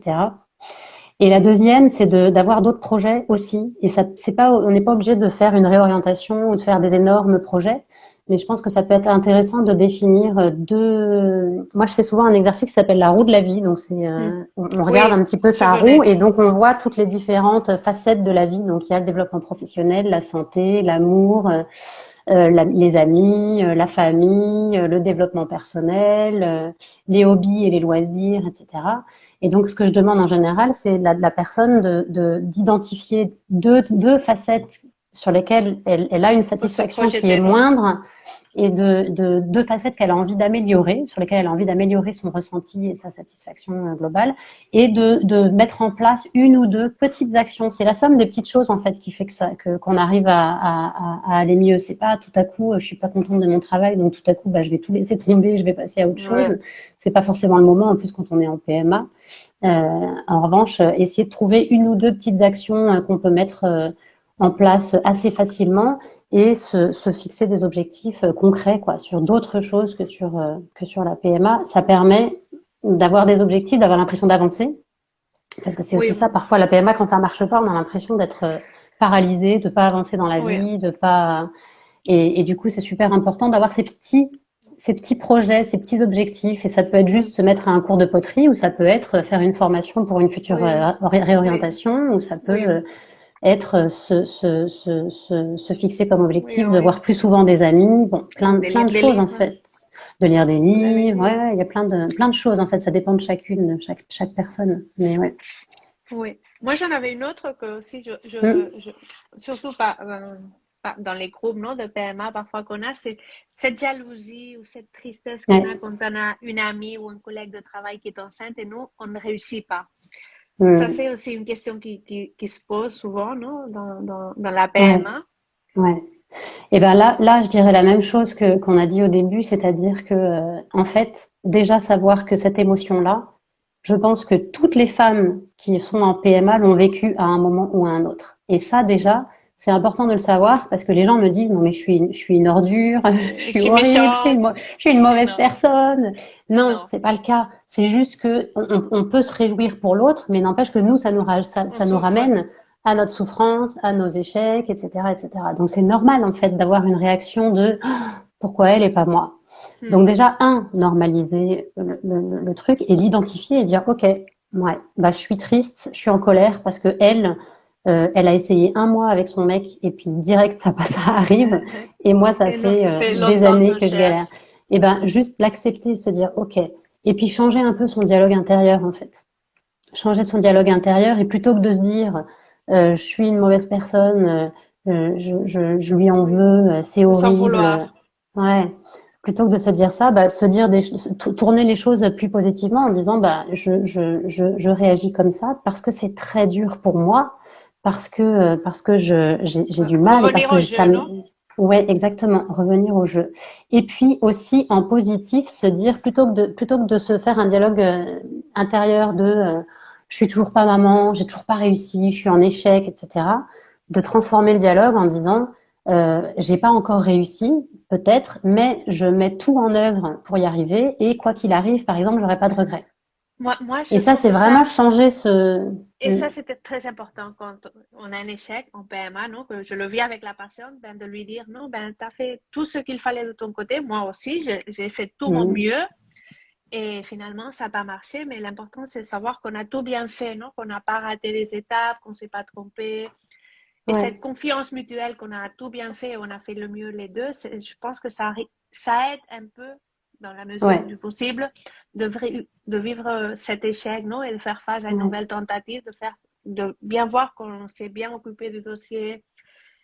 Speaker 2: Et la deuxième, c'est d'avoir d'autres projets aussi. Et ça, c'est pas, on n'est pas obligé de faire une réorientation ou de faire des énormes projets. Mais je pense que ça peut être intéressant de définir deux. Moi, je fais souvent un exercice qui s'appelle la roue de la vie. Donc,
Speaker 1: hmm,
Speaker 2: on regarde un
Speaker 1: oui,
Speaker 2: petit peu
Speaker 1: je
Speaker 2: sa roue
Speaker 1: connais.
Speaker 2: et donc on voit toutes les différentes facettes de la vie. Donc, il y a le développement professionnel, la santé, l'amour, les amis, la famille, le développement personnel, les hobbies et les loisirs, etc. Et donc, ce que je demande en général, c'est la personne d'identifier deux facettes sur lesquelles elle a une
Speaker 1: Faut se
Speaker 2: satisfaction qui est
Speaker 1: projeter, non?
Speaker 2: moindre et de deux facettes qu'elle a envie d'améliorer, sur lesquelles elle a envie d'améliorer son ressenti et sa satisfaction globale, et de mettre en place une ou deux petites actions. C'est la somme des petites choses en fait qui fait qu'on arrive à aller mieux. C'est pas tout à coup, je suis pas contente de mon travail, donc tout à coup, bah, je vais tout laisser tomber, je vais passer à autre
Speaker 1: Ouais,
Speaker 2: chose. C'est pas forcément le moment, en plus quand on est en PMA. En revanche, essayer de trouver une ou deux petites actions qu'on peut mettre en place assez facilement et se fixer des objectifs concrets quoi, sur d'autres choses que sur la PMA. Ça permet d'avoir des objectifs, d'avoir l'impression d'avancer. Parce que c'est aussi
Speaker 1: oui,
Speaker 2: ça, parfois la PMA, quand ça marche pas, on a l'impression d'être paralysé, de pas avancer dans la
Speaker 1: oui,
Speaker 2: vie, de pas. Et du coup, c'est super important d'avoir ces petits projets, ces petits objectifs. Et ça peut être juste se mettre à un cours de poterie, ou ça peut être faire une formation pour une future
Speaker 1: oui, oui,
Speaker 2: réorientation, ou ça peut
Speaker 1: oui,
Speaker 2: être se fixer comme
Speaker 1: oui,
Speaker 2: objectif de voir
Speaker 1: oui.
Speaker 2: plus souvent des amis, bon,
Speaker 1: De
Speaker 2: plein
Speaker 1: lire
Speaker 2: de
Speaker 1: des
Speaker 2: choses en
Speaker 1: livres,
Speaker 2: fait, de lire des
Speaker 1: vous avez
Speaker 2: livres,
Speaker 1: dit.
Speaker 2: ouais, il y a plein de choses en fait, ça dépend de chaque personne, mais ouais.
Speaker 1: Oui. Moi, j'en avais une autre que aussi,
Speaker 2: Mm,
Speaker 1: surtout dans les groupes, non, de PMA, parfois qu'on a, c'est cette jalousie ou cette tristesse qu'on a
Speaker 2: ouais,
Speaker 1: quand on a une amie ou un collègue de travail qui est enceinte et nous, on ne réussit pas. Ça,
Speaker 2: mm,
Speaker 1: c'est aussi une question qui se pose souvent, non, dans la
Speaker 2: ouais,
Speaker 1: PMA.
Speaker 2: ouais. Et ben là, je dirais la même chose que qu'on a dit au début, c'est-à-dire que en fait, déjà savoir que cette émotion-là, je pense que toutes les femmes qui sont en PMA l'ont vécu à un moment ou à un autre. Et ça, déjà, c'est important de le savoir parce que les gens me disent non mais je suis une ordure, je
Speaker 1: Je
Speaker 2: suis
Speaker 1: suis
Speaker 2: horrible,
Speaker 1: méchante.
Speaker 2: je suis une mauvaise
Speaker 1: Non,
Speaker 2: personne. Non,
Speaker 1: non,
Speaker 2: c'est pas le cas. C'est juste que on peut se réjouir pour l'autre, mais n'empêche que nous,
Speaker 1: on
Speaker 2: ça nous
Speaker 1: souffre.
Speaker 2: ramène à notre souffrance, à nos échecs, etc., etc. Donc c'est normal en fait d'avoir une réaction de pourquoi elle et pas moi. Donc
Speaker 1: Hmm.
Speaker 2: déjà, normaliser le truc et l'identifier et dire, ok, ouais, bah je suis triste, je suis en colère parce que elle a essayé un mois avec son mec et puis direct ça arrive et moi ça
Speaker 1: Et nous
Speaker 2: fait
Speaker 1: fait
Speaker 2: des
Speaker 1: longtemps
Speaker 2: années
Speaker 1: qu'on
Speaker 2: que je galère.
Speaker 1: cherche.
Speaker 2: Et ben juste l'accepter, se dire, ok, et puis changer un peu son dialogue intérieur en fait. Changer son dialogue intérieur et plutôt que de se dire je suis une mauvaise personne, je lui en
Speaker 1: Oui,
Speaker 2: veux, c'est
Speaker 1: de s'en
Speaker 2: horrible.
Speaker 1: vouloir.
Speaker 2: Ouais. Plutôt que de se dire ça, bah, se dire tourner les choses plus positivement en disant bah je réagis comme ça parce que c'est très dur pour moi, parce que j'ai du mal et parce
Speaker 1: Revenir
Speaker 2: que
Speaker 1: au
Speaker 2: ça
Speaker 1: jeu,
Speaker 2: me
Speaker 1: non?
Speaker 2: ouais exactement revenir au jeu. Et puis aussi en positif se dire plutôt que de se faire un dialogue intérieur de je suis toujours pas maman, j'ai toujours pas réussi, je suis en échec, etc. De transformer le dialogue en disant j'ai pas encore réussi, peut-être, mais je mets tout en œuvre pour y arriver et quoi qu'il arrive, par exemple, j'aurai pas de regrets.
Speaker 1: Moi,
Speaker 2: Et
Speaker 1: je
Speaker 2: ça,
Speaker 1: trouve
Speaker 2: c'est
Speaker 1: que
Speaker 2: vraiment
Speaker 1: ça,
Speaker 2: changer ce.
Speaker 1: et ça, c'était très important quand on a un échec en PMA, non? Que je le vis avec la patiente, ben, de lui dire, non, ben, tu as fait tout ce qu'il fallait de ton côté. Moi aussi, j'ai fait tout mon
Speaker 2: Mm,
Speaker 1: mieux. Et finalement, ça n'a pas marché. Mais l'important, c'est de savoir qu'on a tout bien fait, non? Qu'on n'a pas raté les étapes, qu'on ne s'est pas trompé. Et
Speaker 2: ouais,
Speaker 1: cette confiance mutuelle qu'on a tout bien fait, on a fait le mieux les deux, je pense que ça aide un peu, dans la mesure
Speaker 2: ouais,
Speaker 1: du possible, de vivre cet échec, non? Et de faire face à une
Speaker 2: ouais,
Speaker 1: nouvelle tentative, de bien voir qu'on s'est bien occupé du dossier,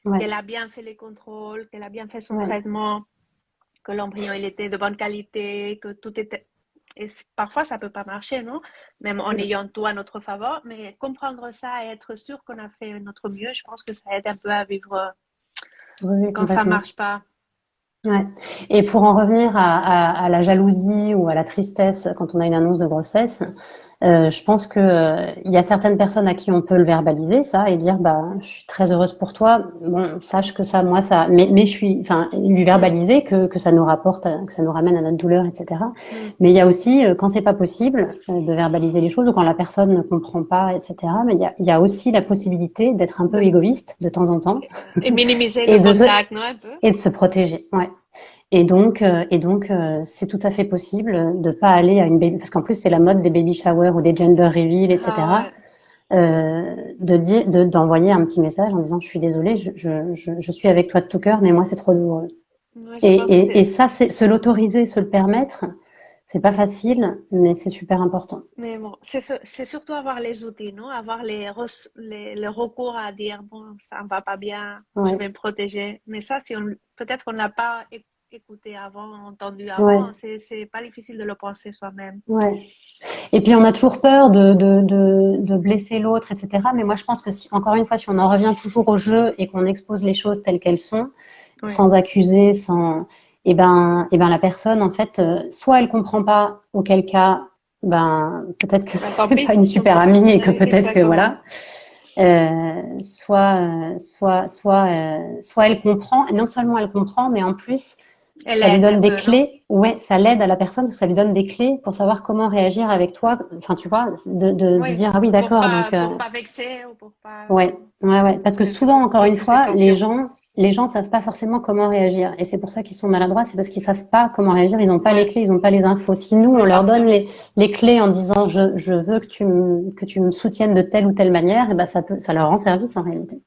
Speaker 2: ouais,
Speaker 1: qu'elle a bien fait les contrôles, qu'elle a bien fait son
Speaker 2: ouais,
Speaker 1: traitement, que l'embryon il était de bonne qualité, que tout était. Et parfois, ça peut pas marcher, non? Même en
Speaker 2: mm,
Speaker 1: ayant tout à notre faveur, mais comprendre ça et être sûr qu'on a fait notre mieux, je pense que ça aide un peu à vivre
Speaker 2: oui, oui,
Speaker 1: quand ça
Speaker 2: complètement.
Speaker 1: marche pas.
Speaker 2: Ouais. Et pour en revenir à la jalousie ou à la tristesse quand on a une annonce de grossesse, je pense que il y a certaines personnes à qui on peut le verbaliser ça et dire bah je suis très heureuse pour toi. Bon, sache que ça, moi ça, mais je suis, enfin lui
Speaker 1: Mm,
Speaker 2: verbaliser que ça nous rapporte, que ça nous ramène à notre douleur, etc.
Speaker 1: mm.
Speaker 2: Mais il y a aussi quand c'est pas possible de verbaliser les choses ou quand la personne ne comprend pas, etc. Mais il y a aussi la possibilité d'être un peu
Speaker 1: De-
Speaker 2: égoïste de temps en temps
Speaker 1: et minimiser le
Speaker 2: et de se
Speaker 1: contact, non, un peu?
Speaker 2: et de se protéger. Ouais. Et donc, c'est tout à fait possible de pas aller à une baby, parce qu'en plus c'est la mode des baby showers ou des gender reveal,
Speaker 1: Ah
Speaker 2: etc.
Speaker 1: ouais.
Speaker 2: D'envoyer un petit message en disant je suis désolée, je suis avec toi de tout cœur, mais moi c'est trop douloureux.
Speaker 1: Moi, je pense que
Speaker 2: Et
Speaker 1: c'est.
Speaker 2: ça, c'est se l'autoriser, se le permettre, c'est pas facile, mais c'est super important.
Speaker 1: Mais bon, c'est surtout avoir les outils, non? Avoir le recours à dire, bon, ça ne va pas bien, je
Speaker 2: Ouais,
Speaker 1: vais me protéger. Mais ça, si on, peut-être qu'on ne l'a pas écouté avant, entendu
Speaker 2: ouais,
Speaker 1: avant, c'est pas difficile de le penser soi-même.
Speaker 2: ouais. Et puis on a toujours peur de blesser l'autre, etc. Mais moi je pense que si, encore une fois, si on en revient toujours au jeu et qu'on expose les choses telles qu'elles sont,
Speaker 1: Oui,
Speaker 2: sans accuser, sans, et ben la personne en fait, soit elle comprend pas, auquel cas, ben peut-être que
Speaker 1: ben, tant
Speaker 2: c'est pas
Speaker 1: pis,
Speaker 2: une
Speaker 1: tant
Speaker 2: super
Speaker 1: pis.
Speaker 2: amie et que
Speaker 1: Oui,
Speaker 2: peut-être que
Speaker 1: exactement.
Speaker 2: voilà, soit elle comprend, et non seulement elle comprend, mais en plus
Speaker 1: Elle
Speaker 2: ça lui
Speaker 1: aide
Speaker 2: donne
Speaker 1: un
Speaker 2: des
Speaker 1: peu, non?
Speaker 2: clés, ouais, ça l'aide à la personne parce que ça lui donne des clés pour savoir comment réagir avec toi. Enfin, tu vois, de
Speaker 1: Oui,
Speaker 2: dire ah oui, d'accord, donc
Speaker 1: pour pas vexer ou pour pas
Speaker 2: ouais, ouais, ouais. Parce que souvent, encore une
Speaker 1: pousser
Speaker 2: fois,
Speaker 1: tension.
Speaker 2: les gens savent pas forcément comment réagir. Et c'est pour ça qu'ils sont maladroits, c'est parce qu'ils savent pas comment réagir, ils ont pas les
Speaker 1: Ouais,
Speaker 2: clés, ils ont pas les infos. Si nous, on
Speaker 1: oui,
Speaker 2: leur
Speaker 1: parce que,
Speaker 2: donne les clés en disant je veux que tu me soutiennes de telle ou telle manière, et ben ça leur rend service en réalité.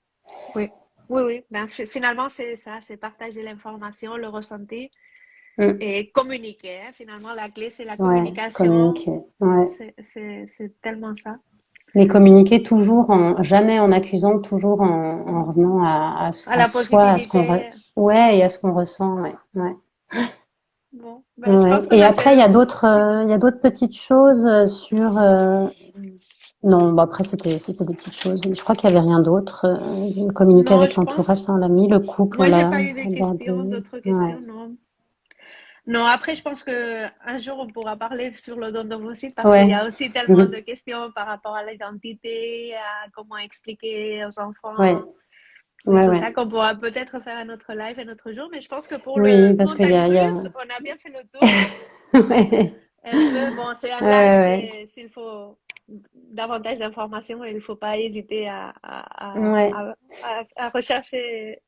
Speaker 1: oui, oui, oui. Ben, finalement, c'est ça, c'est partager l'information, le ressenti
Speaker 2: Mm.
Speaker 1: et communiquer, hein. Finalement, la clé, c'est la
Speaker 2: Ouais,
Speaker 1: communication.
Speaker 2: communiquer. Ouais.
Speaker 1: C'est tellement ça.
Speaker 2: Mais communiquer toujours en, jamais en accusant, toujours en revenant
Speaker 1: À
Speaker 2: à
Speaker 1: la
Speaker 2: soi, à ce
Speaker 1: positivité.
Speaker 2: ouais, et à ce qu'on ressent, ouais, ouais.
Speaker 1: Bon, ben, je
Speaker 2: Ouais.
Speaker 1: pense qu'on
Speaker 2: Et
Speaker 1: a
Speaker 2: après,
Speaker 1: fait.
Speaker 2: il y a d'autres petites choses sur, non, bah après, c'était des petites choses. Je crois qu'il y avait rien d'autre. Communiquer
Speaker 1: Non,
Speaker 2: avec
Speaker 1: je
Speaker 2: l'entourage,
Speaker 1: pense.
Speaker 2: ça, on l'a mis. Le couple, on
Speaker 1: Moi, j'ai
Speaker 2: l'a
Speaker 1: pas eu des questions,
Speaker 2: abordé.
Speaker 1: d'autres
Speaker 2: Ouais.
Speaker 1: questions, non. Non, après, je pense que un jour, on pourra parler sur le don d'ovocytes parce qu'il y
Speaker 2: Ouais.
Speaker 1: a aussi tellement
Speaker 2: Mhm.
Speaker 1: de questions par rapport à l'identité, à comment expliquer aux
Speaker 2: Ouais.
Speaker 1: enfants et
Speaker 2: Ouais,
Speaker 1: tout
Speaker 2: ouais.
Speaker 1: ça, qu'on pourra peut-être faire un autre live un autre jour. Mais je pense que pour
Speaker 2: Oui,
Speaker 1: le
Speaker 2: parce
Speaker 1: montagne
Speaker 2: il y a...
Speaker 1: russe, on a bien fait le tour.
Speaker 2: Ouais.
Speaker 1: Un peu, bon, c'est un
Speaker 2: Ouais,
Speaker 1: live,
Speaker 2: ouais,
Speaker 1: c'est s'il faut davantage d'informations, il ne faut pas hésiter
Speaker 2: ouais.
Speaker 1: à rechercher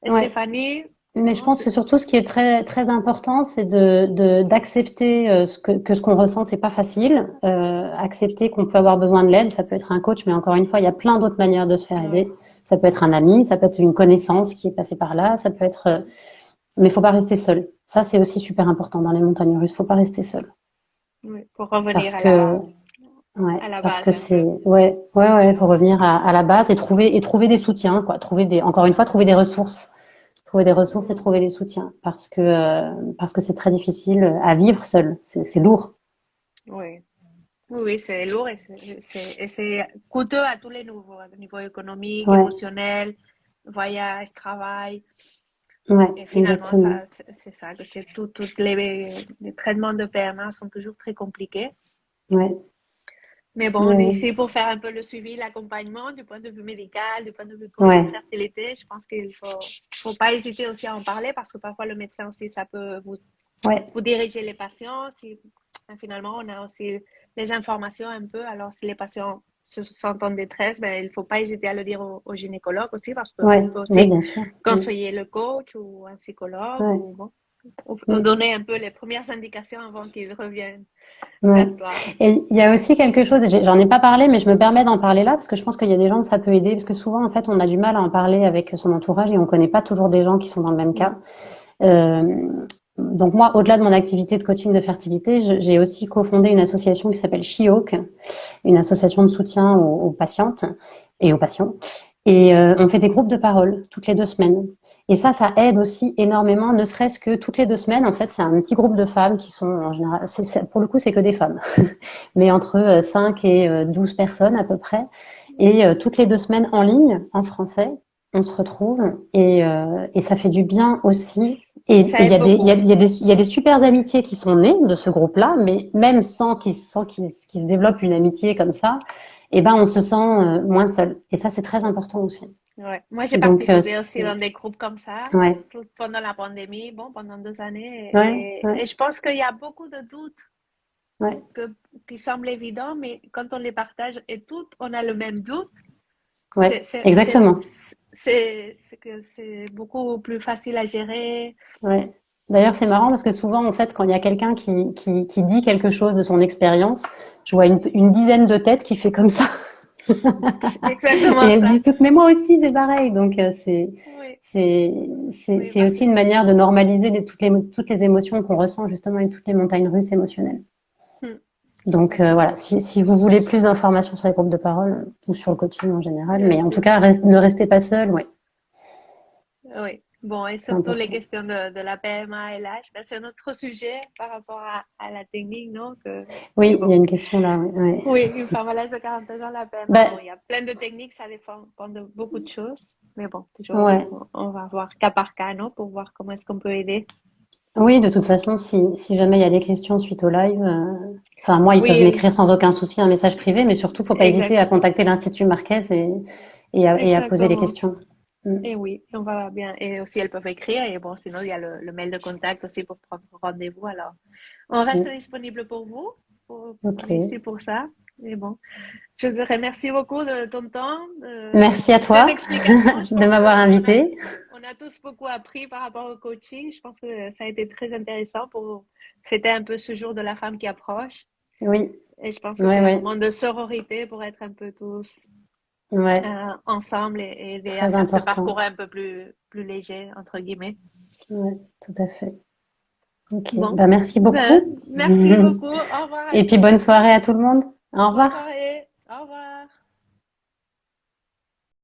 Speaker 2: Ouais.
Speaker 1: Stéphanie.
Speaker 2: Mais je
Speaker 1: Non,
Speaker 2: pense que surtout, ce qui est très important, c'est d'accepter que ce qu'on ressent, c'est pas facile. Accepter qu'on peut avoir besoin de l'aide. Ça peut être un coach, mais encore une fois, il y a plein d'autres manières de se faire
Speaker 1: ouais.
Speaker 2: aider. Ça peut être un ami, ça peut être une connaissance qui est passée par là, ça peut être, mais il faut pas rester seul. Ça, c'est aussi super important dans les montagnes russes. Faut pas rester seul.
Speaker 1: Oui, pour revenir
Speaker 2: parce que ouais,
Speaker 1: à la
Speaker 2: parce
Speaker 1: base
Speaker 2: que
Speaker 1: un peu.
Speaker 2: faut revenir à la base et trouver des soutiens, quoi. Encore une fois, trouver des ressources et
Speaker 1: Mm.
Speaker 2: trouver des soutiens, parce que c'est très difficile à vivre seul. C'est lourd.
Speaker 1: Oui. Oui, oui, c'est lourd et c'est coûteux à tous les niveaux, au niveau économique,
Speaker 2: Ouais,
Speaker 1: émotionnel, voyage, travail.
Speaker 2: ouais,
Speaker 1: Et finalement,
Speaker 2: exactement.
Speaker 1: ça, c'est ça, que c'est tout, toutes les traitements de PMA sont toujours très compliqués.
Speaker 2: Ouais,
Speaker 1: Mais bon, on est
Speaker 2: ouais,
Speaker 1: ici pour faire un peu le suivi, l'accompagnement du point de vue médical, du point de vue coach de
Speaker 2: ouais,
Speaker 1: fertilité. Je pense faut pas hésiter aussi à en parler parce que parfois le médecin aussi, ça peut
Speaker 2: ouais,
Speaker 1: vous diriger les patients. Si, finalement, on a aussi les informations un peu. Alors, si les patients se sentent en détresse, ben, il faut pas hésiter à le dire au gynécologue aussi parce qu'on
Speaker 2: ouais,
Speaker 1: peut
Speaker 2: oui,
Speaker 1: aussi
Speaker 2: bien sûr.
Speaker 1: conseiller le coach ou un psychologue
Speaker 2: Ouais,
Speaker 1: ou bon, ou
Speaker 2: mm,
Speaker 1: donner un peu les premières indications avant qu'ils reviennent
Speaker 2: ouais.
Speaker 1: vers toi.
Speaker 2: Et il y a aussi quelque chose, j'en ai pas parlé, mais je me permets d'en parler là parce que je pense qu'il y a des gens que ça peut aider parce que souvent, en fait, on a du mal à en parler avec son entourage et on connaît pas toujours des gens qui sont dans le même cas.
Speaker 1: Mm.
Speaker 2: Euh, donc moi, au-delà de mon activité de coaching de fertilité, j'ai aussi cofondé une association qui s'appelle She-Oak, une association de soutien aux patientes et aux patients. Et on fait des groupes de parole toutes les 2 semaines. Et ça aide aussi énormément, ne serait-ce que toutes les 2 semaines, en fait, c'est un petit groupe de femmes qui sont en général, pour le coup, c'est que des femmes, mais entre 5 et 12 personnes à peu près. Et toutes les 2 semaines en ligne, en français, on se retrouve et ça fait du bien aussi. Et
Speaker 1: Ça
Speaker 2: il y
Speaker 1: aide
Speaker 2: a des,
Speaker 1: beaucoup.
Speaker 2: il y a des super amitiés qui sont nées de ce groupe-là, mais même sans qu'il se développe une amitié comme ça, eh ben on se sent moins seul. Et ça, c'est très important aussi.
Speaker 1: Ouais. Moi, j'ai
Speaker 2: Donc,
Speaker 1: participé aussi dans des groupes comme ça
Speaker 2: ouais,
Speaker 1: pendant la pandémie, bon, pendant 2 années.
Speaker 2: ouais, ouais,
Speaker 1: Et je pense qu'il y a beaucoup de doutes
Speaker 2: ouais,
Speaker 1: que, qui semblent évidents, mais quand on les partage et toutes, on a le même doute.
Speaker 2: ouais, exactement.
Speaker 1: C'est que c'est beaucoup plus facile à gérer.
Speaker 2: Ouais. D'ailleurs, c'est marrant parce que souvent, en fait, quand il y a quelqu'un qui dit quelque chose de son expérience, je vois une dizaine de têtes qui fait comme ça.
Speaker 1: C'est
Speaker 2: Et
Speaker 1: exactement
Speaker 2: elles
Speaker 1: ça.
Speaker 2: disent toutes, mais moi aussi, c'est pareil. Donc,
Speaker 1: Oui,
Speaker 2: c'est,
Speaker 1: oui,
Speaker 2: c'est
Speaker 1: parce que
Speaker 2: aussi une manière de normaliser toutes les émotions qu'on ressent justement et toutes les montagnes russes émotionnelles.
Speaker 1: hmm,
Speaker 2: Donc, voilà, si vous voulez plus d'informations sur les groupes de parole ou sur le coaching en général,
Speaker 1: bien
Speaker 2: mais en tout
Speaker 1: sûr.
Speaker 2: cas, ne restez pas seul, ouais,
Speaker 1: Oui. Bon, et
Speaker 2: c'est
Speaker 1: surtout les
Speaker 2: important.
Speaker 1: questions de la PMA et l'âge, ben, c'est un autre sujet par rapport à la technique, non? Mais
Speaker 2: Oui, il y a
Speaker 1: bon.
Speaker 2: une question là, ouais. Ouais.
Speaker 1: Oui, une femme à l'âge de 42 ans, la PMA, bon,
Speaker 2: Ben,
Speaker 1: il y a plein de techniques, ça dépend de beaucoup de choses. Mais bon, toujours,
Speaker 2: ouais.
Speaker 1: on va voir cas par cas, non? Pour voir comment est-ce qu'on peut aider.
Speaker 2: Oui, de toute façon, si jamais il y a des questions suite au live, enfin moi, ils peuvent
Speaker 1: Oui,
Speaker 2: m'écrire sans aucun souci un message privé, mais surtout, faut pas hésiter
Speaker 1: exact,
Speaker 2: à contacter l'Institut Marquez et à poser les
Speaker 1: exactement.
Speaker 2: questions. Mm.
Speaker 1: Et oui, on va bien. Et aussi, elles peuvent écrire. Et bon, sinon, il y a le mail de contact aussi pour prendre rendez-vous. Alors, on reste
Speaker 2: Mm.
Speaker 1: disponible pour vous. On
Speaker 2: Ok.
Speaker 1: est ici pour ça. Et bon, je te remercie beaucoup de ton temps,
Speaker 2: Merci à
Speaker 1: toutes tes
Speaker 2: toi
Speaker 1: explications. Je
Speaker 2: de
Speaker 1: pense
Speaker 2: m'avoir invité.
Speaker 1: on a tous beaucoup appris par rapport au coaching. Je pense que ça a été très intéressant pour fêter un peu ce jour de la femme qui approche.
Speaker 2: Oui,
Speaker 1: Et je pense que
Speaker 2: ouais,
Speaker 1: c'est un
Speaker 2: ouais,
Speaker 1: moment de sororité pour être un peu tous
Speaker 2: ouais,
Speaker 1: ensemble et aider à
Speaker 2: très
Speaker 1: faire ce
Speaker 2: important.
Speaker 1: parcours un peu plus léger, entre guillemets.
Speaker 2: Ouais, tout à fait. Ok.
Speaker 1: Bon,
Speaker 2: Bah, merci
Speaker 1: ben,
Speaker 2: beaucoup.
Speaker 1: merci beaucoup. Au revoir à
Speaker 2: Et puis
Speaker 1: tous
Speaker 2: bonne
Speaker 1: et
Speaker 2: soirée à tout le monde. Au
Speaker 1: bonne
Speaker 2: revoir.
Speaker 1: soirée.